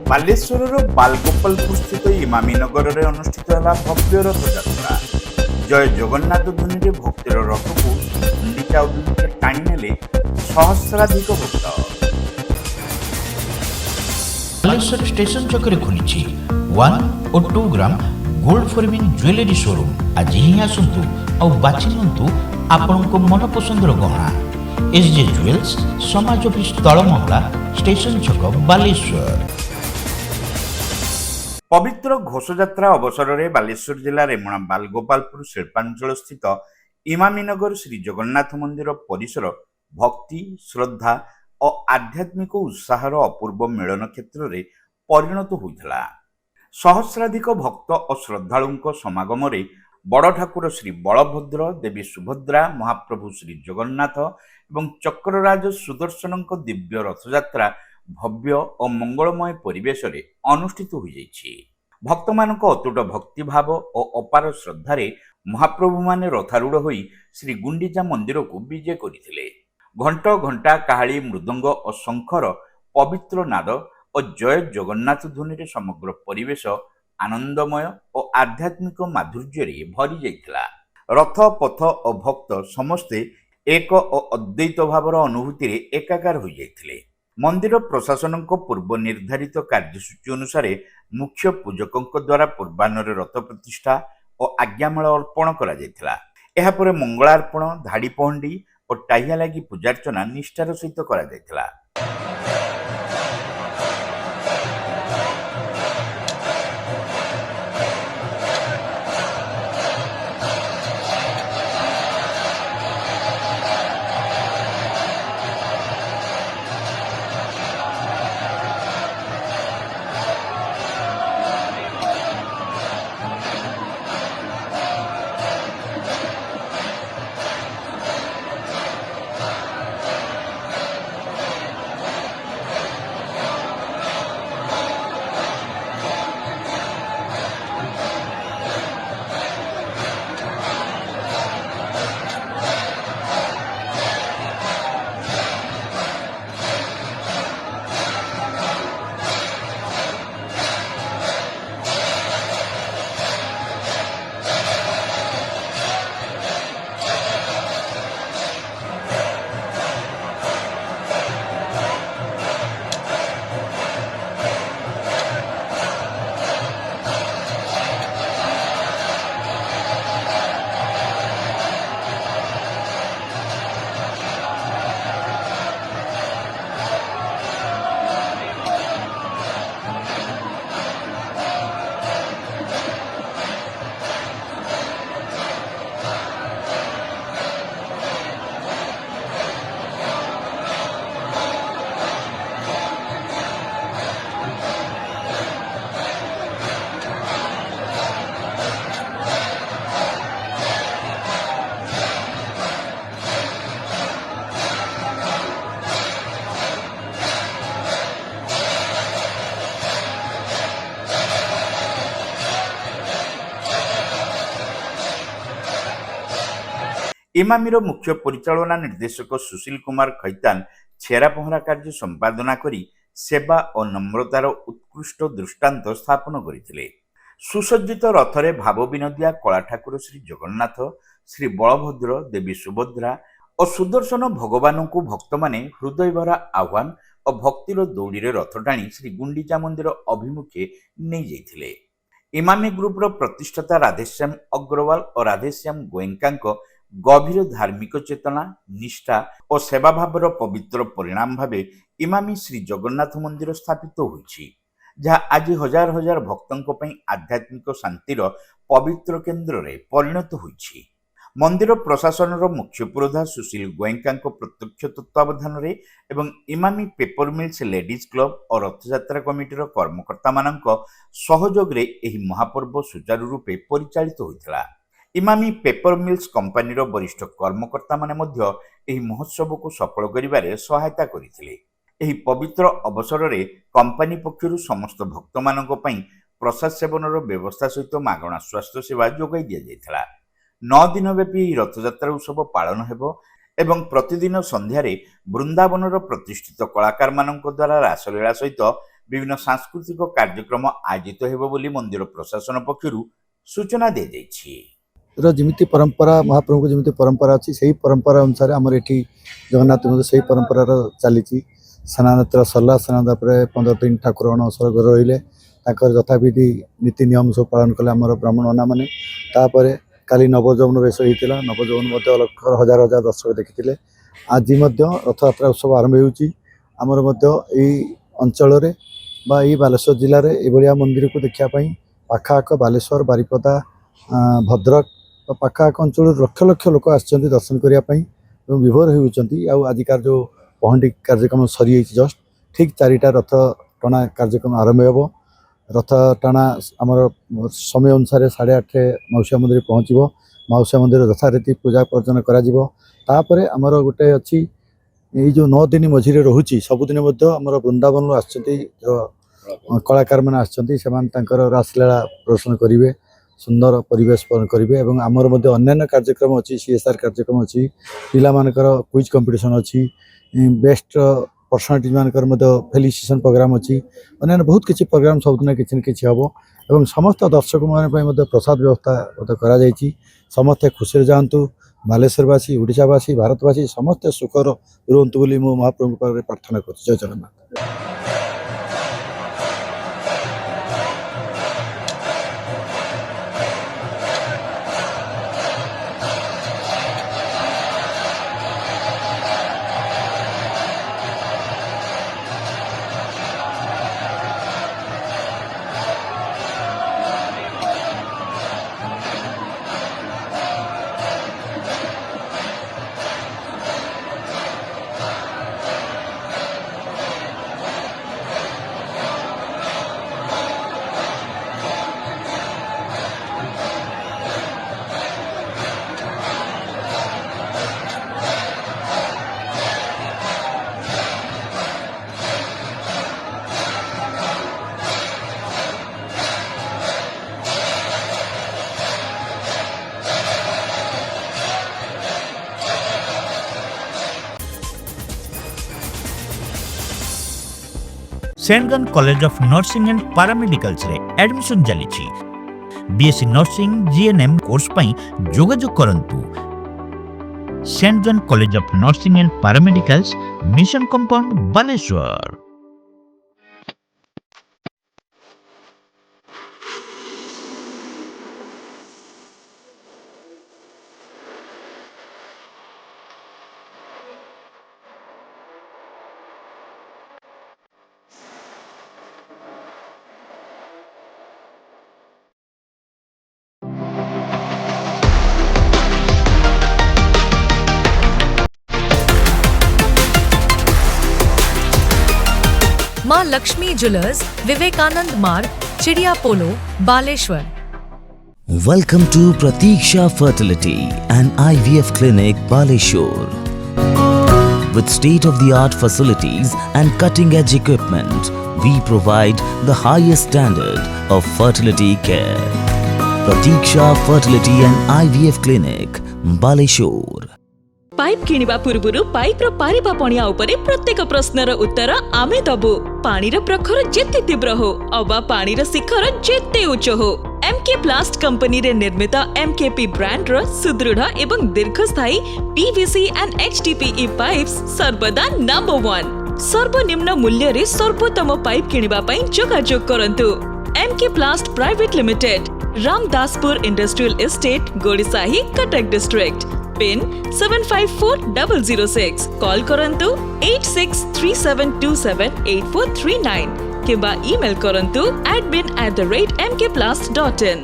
ବାଲେଶ୍ୱରର ବାଲଗୋପାଳପୁର ସ୍ଥିତ ଇମାମୀନଗରରେ ଅନୁଷ୍ଠିତ ହେଲା ଭବ୍ୟ ରଥଯାତ୍ରା। ଜୟ ଜଗନ୍ନାଥ ଧ୍ୱନିରେ ଭକ୍ତିର ରଥକୁ ଗୁଣ୍ଡିଚା ଅଭିମୁଖେ ଟାଣି ନେଲେ ସହସ୍ରାଧିକ ଭକ୍ତ। ବାଲେଶ୍ୱର ଷ୍ଟେସନ ଛକରେ ଖୋଲିଛି 1 ଓ 2 gram gold forming jewellery showroom. ଆଜି ହିଁ ଆସନ୍ତୁ ଆଉ ବାଛି ନିଅନ୍ତୁ ଆପଣଙ୍କ ମନପସନ୍ଦର ଗହଣା। SJ ଜୁଏଲ୍ସ, ସମାଜ ଅଫିସ ତଳମହଲା, ଷ୍ଟେସନ ଛକ, ବାଲେଶ୍ୱର। ପବିତ୍ର ଘୋଷଯାତ୍ରା ଅବସରରେ ବାଲେଶ୍ୱର ଜିଲ୍ଲା ରେମୁଣା ବାଲଗୋପାଳପୁର ଶିଳ୍ପାଞ୍ଚଳ ସ୍ଥିତ ଇମାମୀନଗର ଶ୍ରୀ ଜଗନ୍ନାଥ ମନ୍ଦିର ପରିସର ଭକ୍ତି, ଶ୍ରଦ୍ଧା ଓ ଆଧ୍ୟାତ୍ମିକ ଉତ୍ସାହର ଅପୂର୍ବ ମିଳନ କ୍ଷେତ୍ରରେ ପରିଣତ ହୋଇଥିଲା। ସହସ୍ରାଧିକ ଭକ୍ତ ଓ ଶ୍ରଦ୍ଧାଳୁଙ୍କ ସମାଗମରେ ବଡ଼ ଠାକୁର ଶ୍ରୀ ବଳଭଦ୍ର, ଦେବୀ ସୁଭଦ୍ରା, ମହାପ୍ରଭୁ ଶ୍ରୀ ଜଗନ୍ନାଥ ଏବଂ ଚକ୍ରରାଜ ସୁଦର୍ଶନଙ୍କ ଦିବ୍ୟ ରଥଯାତ୍ରା ଭବ୍ୟ ଓ ମଙ୍ଗଳମୟ ପରିବେଶରେ ଅନୁଷ୍ଠିତ ହୋଇଯାଇଛି। ଭକ୍ତମାନଙ୍କ ଅତୁଟ ଭକ୍ତିଭାବ ଓ ଅପାର ଶ୍ରଦ୍ଧାରେ ମହାପ୍ରଭୁମାନେ ରଥାରୂଢ଼ ହୋଇ ଶ୍ରୀ ଗୁଣ୍ଡିଚା ମନ୍ଦିରକୁ ବିଜେ କରିଥିଲେ। ଘଣ୍ଟ, ଘଣ୍ଟା, କାହାଳି, ମୃଦଙ୍ଗ ଓ ଶଙ୍ଖର ପବିତ୍ର ନାଦ ଓ ଜୟ ଜଗନ୍ନାଥ ଧ୍ୱନିରେ ସମଗ୍ର ପରିବେଶ ଆନନ୍ଦମୟ ଓ ଆଧ୍ୟାତ୍ମିକ ମାଧୁର୍ଯ୍ୟରେ ଭରି ଯାଇଥିଲା। ରଥ, ପଥ ଓ ଭକ୍ତ ସମସ୍ତେ ଏକ ଓ ଅଦ୍ୱୈତ ଭାବର ଅନୁଭୂତିରେ ଏକାକାର ହୋଇଯାଇଥିଲେ। ମନ୍ଦିର ପ୍ରଶାସନଙ୍କ ପୂର୍ବ ନିର୍ଦ୍ଧାରିତ କାର୍ଯ୍ୟସୂଚୀ ଅନୁସାରେ ମୁଖ୍ୟ ପୂଜକଙ୍କ ଦ୍ୱାରା ପୂର୍ବାହ୍ନରେ ରଥ ପ୍ରତିଷ୍ଠା ଓ ଆଜ୍ଞାମାଳ ଅର୍ପଣ କରାଯାଇଥିଲା। ଏହାପରେ ମଙ୍ଗଳାର୍ପଣ, ଧାଡ଼ି ପହଣ୍ଡି ଓ ଟାହିଆ ଲାଗି ପୂଜାର୍ଚ୍ଚନା ନିଷ୍ଠାର ସହିତ କରାଯାଇଥିଲା। ଇମାମୀର ମୁଖ୍ୟ ପରିଚାଳନା ନିର୍ଦ୍ଦେଶକ ସୁଶୀଲ କୁମାର ଖୈତାନ ଛେରା ପହଁରା କାର୍ଯ୍ୟ ସମ୍ପାଦନା କରି ସେବା ଓ ନମ୍ରତାର ଉତ୍କୃଷ୍ଟ ଦୃଷ୍ଟାନ୍ତ ସ୍ଥାପନ କରିଥିଲେ। ସୁସଜ୍ଜିତ ରଥରେ ଭାବ ବିନୋଦିଆ କଳା ଠାକୁର ଶ୍ରୀ ଜଗନ୍ନାଥ, ଶ୍ରୀ ବଳଭଦ୍ର, ଦେବୀ ସୁଭଦ୍ରା ଓ ସୁଦର୍ଶନ ଭଗବାନଙ୍କୁ ଭକ୍ତମାନେ ହୃଦୟଭରା ଆହ୍ୱାନ ଓ ଭକ୍ତିର ଦୌଡ଼ିରେ ରଥ ଟାଣି ଶ୍ରୀ ଗୁଣ୍ଡିଚା ମନ୍ଦିର ଅଭିମୁଖେ ନେଇଯାଇଥିଲେ। ଇମାମୀ ଗ୍ରୁପର ପ୍ରତିଷ୍ଠାତା ରାଧେଶ୍ୟାମ ଅଗ୍ରୱାଲ ଓ ରାଧେଶ୍ୟାମ ଗୋଏଙ୍କାଙ୍କ ଗଭୀର ଧାର୍ମିକ ଚେତନା, ନିଷ୍ଠା ଓ ସେବାଭାବର ପବିତ୍ର ପରିଣାମ ଭାବେ ଇମାମୀ ଶ୍ରୀ ଜଗନ୍ନାଥ ମନ୍ଦିର ସ୍ଥାପିତ ହୋଇଛି, ଯାହା ଆଜି ହଜାର ହଜାର ଭକ୍ତଙ୍କ ପାଇଁ ଆଧ୍ୟାତ୍ମିକ ଶାନ୍ତିର ପବିତ୍ର କେନ୍ଦ୍ରରେ ପରିଣତ ହୋଇଛି। ମନ୍ଦିର ପ୍ରଶାସନର ମୁଖ୍ୟ ପୁରୋଧା ସୁଶୀଲ ଗୋଏଙ୍କାଙ୍କ ପ୍ରତ୍ୟକ୍ଷ ତତ୍ତ୍ୱାବଧାନରେ ଏବଂ Emami paper mills ladies club ଓ ରଥଯାତ୍ରା କମିଟିର କର୍ମକର୍ତ୍ତାମାନଙ୍କ ସହଯୋଗରେ ଏହି ମହାପର୍ବ ସୁଚାରୁ ରୂପେ ପରିଚାଳିତ ହୋଇଥିଲା। ଇମାମୀ ପେପର ମିଲ୍ସ କମ୍ପାନୀର ବରିଷ୍ଠ କର୍ମକର୍ତ୍ତାମାନେ ମଧ୍ୟ ଏହି ମହୋତ୍ସବକୁ ସଫଳ କରିବାରେ ସହାୟତା କରିଥିଲେ। ଏହି ପବିତ୍ର ଅବସରରେ କମ୍ପାନୀ ପକ୍ଷରୁ ସମସ୍ତ ଭକ୍ତମାନଙ୍କ ପାଇଁ ପ୍ରସାଦ ସେବନର ବ୍ୟବସ୍ଥା ସହିତ ମାଗଣା ସ୍ୱାସ୍ଥ୍ୟ ସେବା ଯୋଗାଇ ଦିଆଯାଇଥିଲା। 9 ଦିନ ବ୍ୟାପୀ ଏହି ରଥଯାତ୍ରା ଉତ୍ସବ ପାଳନ ହେବ ଏବଂ ପ୍ରତିଦିନ ସନ୍ଧ୍ୟାରେ ବୃନ୍ଦାବନର ପ୍ରତିଷ୍ଠିତ କଳାକାରମାନଙ୍କ ଦ୍ୱାରା ରାସଲୀଳା ସହିତ ବିଭିନ୍ନ ସାଂସ୍କୃତିକ କାର୍ଯ୍ୟକ୍ରମ ଆୟୋଜିତ ହେବ ବୋଲି ମନ୍ଦିର ପ୍ରଶାସନ ପକ୍ଷରୁ ସୂଚନା ଦିଆଯାଇଛି। ଯେମିତି ପରମ୍ପରା ମହାପ୍ରଭୁଙ୍କ ଯେମିତି ପରମ୍ପରା ଅଛି ସେହି ପରମ୍ପରା ଅନୁସାରେ ଆମର ଏଠି ଜଗନ୍ନାଥ ମନ୍ଦିର ସେହି ପରମ୍ପରାର ଚାଲିଛି। ସ୍ନାନଯାତ୍ରା ସରିଲା, ସ୍ନାନଯାତ୍ରା ପରେ 15 ଦିନ ଠାକୁର ଅଣସର ଘରେ ରହିଲେ, ତାଙ୍କର ଯଥାବିଧି ନୀତି ନିୟମ ସବୁ ପାଳନ କଲେ ଆମର ବ୍ରାହ୍ମଣ ନନାମାନେ। ତାପରେ କାଲି ନବଯୌବନ ବେଶ ହେଇଥିଲା, ନବଯୌବନ ମଧ୍ୟ ହଜାର ହଜାର ଦର୍ଶକ ଦେଖିଥିଲେ। ଆଜି ମଧ୍ୟ ରଥଯାତ୍ରା ଉତ୍ସବ ଆରମ୍ଭ ହେଉଛି। ଆମର ମଧ୍ୟ ଏଇ ଅଞ୍ଚଳରେ ବା ଏଇ ବାଲେଶ୍ୱର ଜିଲ୍ଲାରେ ଏଭଳିଆ ମନ୍ଦିରକୁ ଦେଖିବା ପାଇଁ ପାଖଆଖ ବାଲେଶ୍ୱର, ବାରିପଦା, ଭଦ୍ରକ ବା ପାଖଆଖ ଅଞ୍ଚଳରୁ ଲକ୍ଷ ଲକ୍ଷ ଲୋକ ଆସିଛନ୍ତି ଦର୍ଶନ କରିବା ପାଇଁ ଏବଂ ବିଭୋର ହେଉଛନ୍ତି। ଆଉ ଆଜିକାର ଯେଉଁ ପହଣ୍ଡି କାର୍ଯ୍ୟକ୍ରମ ସରିଯାଇଛି ଜଷ୍ଟ, ଠିକ୍ 4ଟା ରଥ ଟଣା କାର୍ଯ୍ୟକ୍ରମ ଆରମ୍ଭ ହେବ। ରଥ ଟଣା ଆମର ସମୟ ଅନୁସାରେ 8:30 ମାଉସୀମା ମନ୍ଦିରରେ ପହଞ୍ଚିବ। ମାଉସୀମା ମନ୍ଦିର ଯଥାରୀତି ପୂଜା ଅର୍ଚ୍ଚନା କରାଯିବ। ତାପରେ ଆମର ଗୋଟେ ଅଛି, ଏଇ ଯେଉଁ 9 ଦିନ ମଝିରେ ରହୁଛି, ସବୁଦିନ ମଧ୍ୟ ଆମର ବୃନ୍ଦାବନରୁ ଆସିଛନ୍ତି କଳାକାରମାନେ ଆସିଛନ୍ତି, ସେମାନେ ତାଙ୍କର ରାସଲୀଳା ପ୍ରଦର୍ଶନ କରିବେ, ସୁନ୍ଦର ପରିବେଶ କରିବେ। ଏବଂ ଆମର ମଧ୍ୟ ଅନ୍ୟାନ୍ୟ କାର୍ଯ୍ୟକ୍ରମ ଅଛି, CSR କାର୍ଯ୍ୟକ୍ରମ ଅଛି, ପିଲାମାନଙ୍କର କୁଇଜ୍ କମ୍ପିଟିସନ୍ ଅଛି, ବେଷ୍ଟ ପର୍ସନାଲିଟି ମାନଙ୍କର ମଧ୍ୟ ଫେଲିସିଏସନ୍ ପ୍ରୋଗ୍ରାମ୍ ଅଛି, ଅନ୍ୟାନ୍ୟ ବହୁତ କିଛି ପ୍ରୋଗ୍ରାମ୍ ସବୁଦିନ କିଛି ନା କିଛି ହେବ। ଏବଂ ସମସ୍ତ ଦର୍ଶକମାନଙ୍କ ପାଇଁ ମଧ୍ୟ ପ୍ରସାଦ ବ୍ୟବସ୍ଥା ମଧ୍ୟ କରାଯାଇଛି। ସମସ୍ତେ ଖୁସିରେ ଯାଆନ୍ତୁ। ବାଲେଶ୍ୱରବାସୀ, ଓଡ଼ିଶାବାସୀ, ଭାରତବାସୀ ସମସ୍ତେ ସୁଖର ରୁହନ୍ତୁ ବୋଲି ମୁଁ ମହାପ୍ରଭୁଙ୍କ ପାଖରେ ପ୍ରାର୍ଥନା କରୁଛି। ଜୟ Jagannath. Saint college of nursing and paramedicals रे एडमिशन चली। बीएससी नर्सिंग जीएनएम कोर्स पई जोगाजोग करंतु। Saint John college of nursing and paramedicals, mission compound, Baleshwar. मां Lakshmi jewellers, Vivekananda Marg, Chidiya Polo, Baleshwar. Welcome to Pratiksha Fertility and IVF Clinic, Baleshwar. With state-of-the-art facilities and cutting-edge equipment, we provide the highest standard of fertility care. Pratiksha Fertility and IVF Clinic, Baleshwar. Pipe किनिबा पूर्वरु pipe रो पारिबा पणिया उपरे प्रत्येक प्रश्नर उत्तर आमे दबु। पानीर प्रखर जेते तीव्र हो अबा पानीर शिखर जेते उच्च हो, एमके प्लास्ट कंपनी रे निर्मित एमकेपी ब्रांड रो सुदृढ़ एवं दीर्घस्थायी पीवीसी एंड एचडीपीई पाइप्स सर्वदा नंबर 1। सर्वनिम्न मूल्य रे सर्वोत्तम पाइप किनिबा पई जोगाजोग करंतु। MK plast private limited, Ramdaspur industrial estate, Gorisahi, Cuttack district. Pin 754006। Call करंतु 8637278439 किबा ईमेल करंतु admin@mkplast.in।